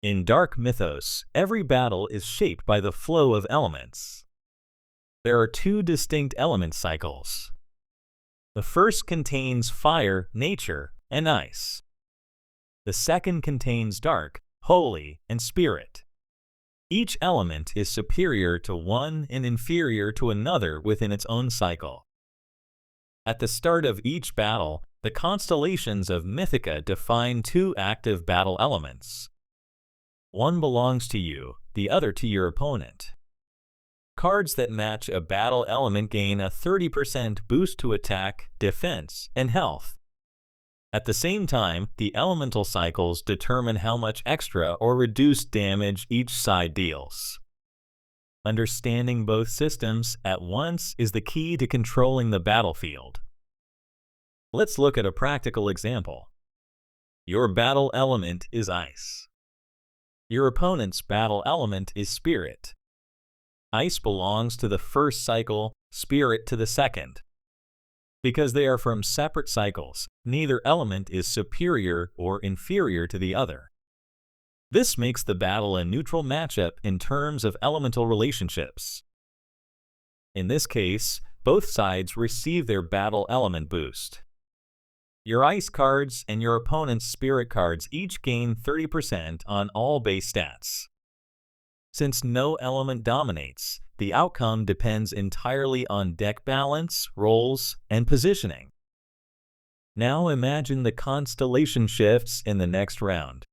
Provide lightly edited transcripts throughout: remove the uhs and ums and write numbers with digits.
In Dark Mythos, every battle is shaped by the flow of elements. There are two distinct element cycles. The first contains fire, nature, and ice. The second contains dark, holy, and spirit. Each element is superior to one and inferior to another within its own cycle. At the start of each battle, the constellations of Mythica define two active battle elements. One belongs to you, the other to your opponent. Cards that match a battle element gain a 30% boost to attack, defense, and health. At the same time, the elemental cycles determine how much extra or reduced damage each side deals. Understanding both systems at once is the key to controlling the battlefield. Let's look at a practical example. Your battle element is ice. Your opponent's battle element is spirit. Ice belongs to the first cycle, spirit to the second. Because they are from separate cycles, neither element is superior or inferior to the other. This makes the battle a neutral matchup in terms of elemental relationships. In this case, both sides receive their battle element boost. Your ice cards and your opponent's spirit cards each gain 30% on all base stats. Since no element dominates, the outcome depends entirely on deck balance, rolls, and positioning. Now imagine the constellation shifts in the next round.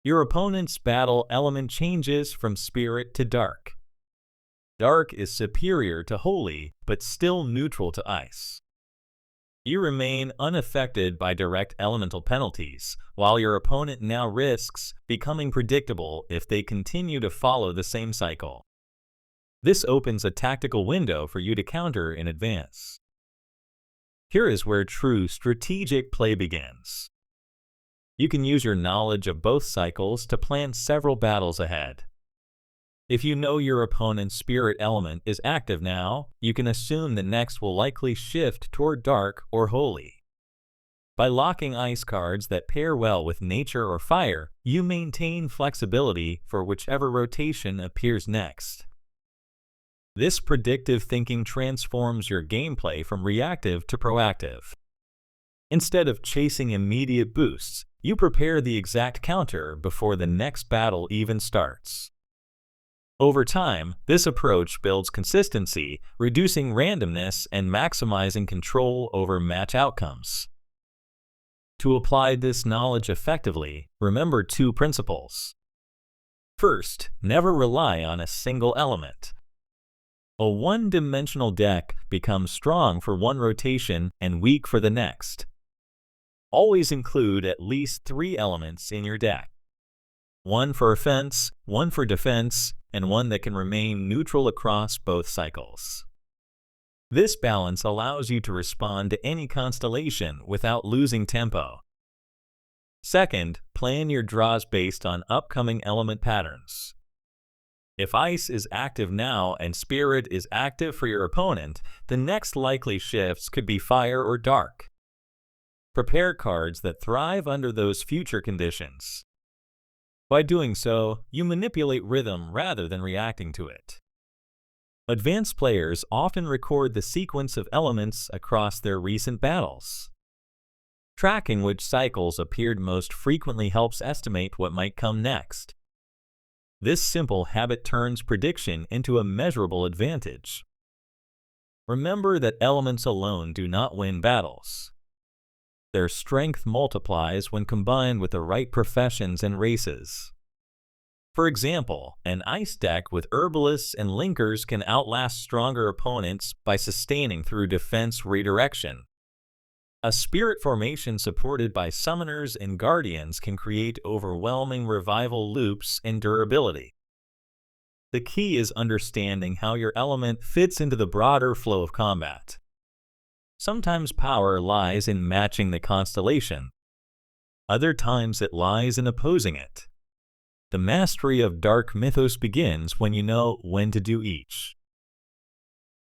Your opponent's battle element changes from spirit to dark. Dark is superior to holy, but still neutral to ice. You remain unaffected by direct elemental penalties, while your opponent now risks becoming predictable if they continue to follow the same cycle. This opens a tactical window for you to counter in advance. Here is where true strategic play begins. You can use your knowledge of both cycles to plan several battles ahead. If you know your opponent's spirit element is active now, you can assume the next will likely shift toward dark or holy. By locking ice cards that pair well with nature or fire, you maintain flexibility for whichever rotation appears next. This predictive thinking transforms your gameplay from reactive to proactive. Instead of chasing immediate boosts, you prepare the exact counter before the next battle even starts. Over time, this approach builds consistency, reducing randomness and maximizing control over match outcomes. To apply this knowledge effectively, remember two principles. First, never rely on a single element. A one-dimensional deck becomes strong for one rotation and weak for the next. Always include at least 3 elements in your deck. One for offense, one for defense, and one that can remain neutral across both cycles. This balance allows you to respond to any constellation without losing tempo. Second, plan your draws based on upcoming element patterns. If ice is active now and spirit is active for your opponent, the next likely shifts could be fire or dark. Prepare cards that thrive under those future conditions. By doing so, you manipulate rhythm rather than reacting to it. Advanced players often record the sequence of elements across their recent battles. Tracking which cycles appeared most frequently helps estimate what might come next. This simple habit turns prediction into a measurable advantage. Remember that elements alone do not win battles. Their strength multiplies when combined with the right professions and races. For example, an ice deck with herbalists and linkers can outlast stronger opponents by sustaining through defense redirection. A spirit formation supported by summoners and guardians can create overwhelming revival loops and durability. The key is understanding how your element fits into the broader flow of combat. Sometimes power lies in matching the constellation. Other times it lies in opposing it. The mastery of Dark Mythos begins when you know when to do each.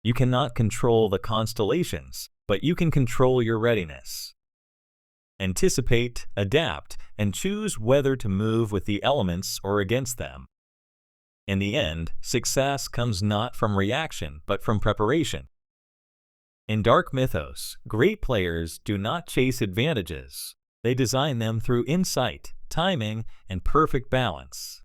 You cannot control the constellations, but you can control your readiness. anticipate, adapt, and choose whether to move with the elements or against them. In the end, success comes not from reaction but from preparation. In Dark Mythos, great players do not chase advantages. They design them through insight, timing, and perfect balance.